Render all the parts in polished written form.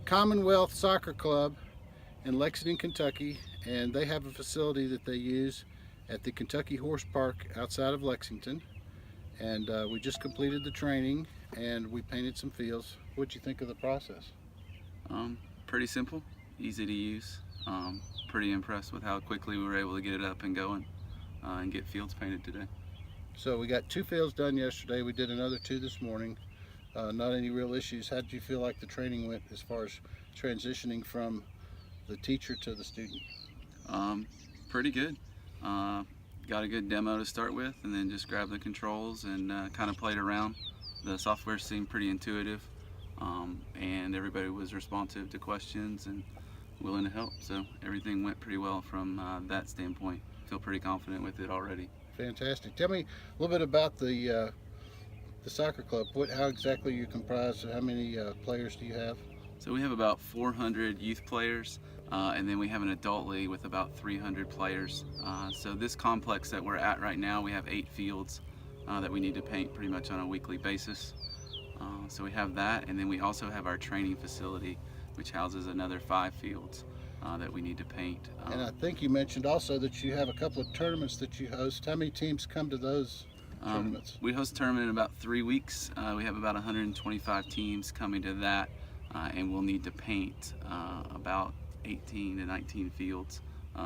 Commonwealth Soccer Club in Lexington, Kentucky, and they have a facility that they use at the Kentucky Horse Park outside of Lexington. And we just completed the training and we painted some fields. What'd you think of the process? Um, Pretty simple, easy to use. Pretty impressed with how quickly we were able to get it up and going and get fields painted today. So we got 2 fields done yesterday. We did another 2 this morning. Not any real issues. How did you feel like the training went as far as transitioning from the teacher to the student? Um, Pretty good. Uh, got a good demo to start with, and then just grabbed the controls and kind of played around. The software seemed pretty intuitive, and everybody was responsive to questions and willing to help. So everything went pretty well from that standpoint. Feel pretty confident with it already. Fantastic. Tell me a little bit about the soccer club. How exactly are you comprised? How many players do you have? So we have about 400 youth players, and then we have an adult league with about 300 players. So this complex that we're at right now, we have 8 fields that we need to paint pretty much on a weekly basis. So we have that, and then we also have our training facility, which houses another 5 fields that we need to paint. And I think you mentioned also that you have a couple of tournaments that you host. How many teams come to those tournaments? We host a tournament in about 3 weeks. We have about 125 teams coming to that, and we'll need to paint about 18 to 19 fields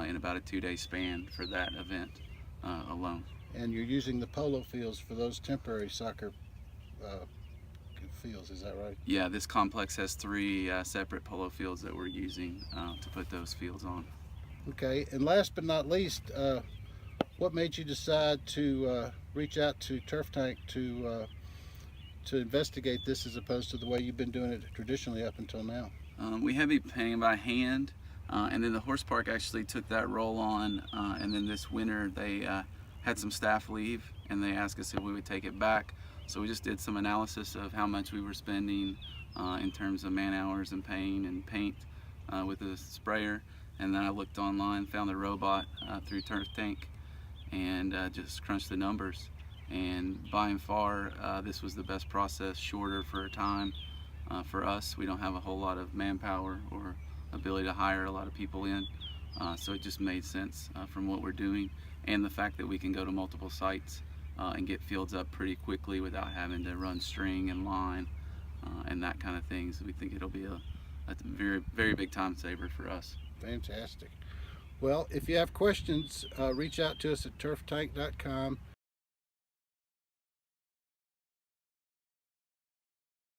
in about a 2-day span for that event alone. And you're using the polo fields for those temporary soccer fields, is that right? Yeah, this complex has 3 separate polo fields that we're using to put those fields on. Okay, and last but not least, what made you decide to reach out to Turf Tank to investigate this as opposed to the way you've been doing it traditionally up until now? We have been painting by hand, and then the horse park actually took that role on, and then this winter they had some staff leave and they asked us if we would take it back. So we just did some analysis of how much we were spending in terms of man hours and paint with the sprayer, and then I looked online, found the robot through Turf Tank, and just crunched the numbers. And by and far, this was the best process, shorter for time for us. We don't have a whole lot of manpower or ability to hire a lot of people in, so it just made sense from what we're doing, and the fact that we can go to multiple sites and get fields up pretty quickly without having to run string and line and that kind of thing. So we think it'll be a very, very big time saver for us. Fantastic. Well, if you have questions, reach out to us at turftank.com.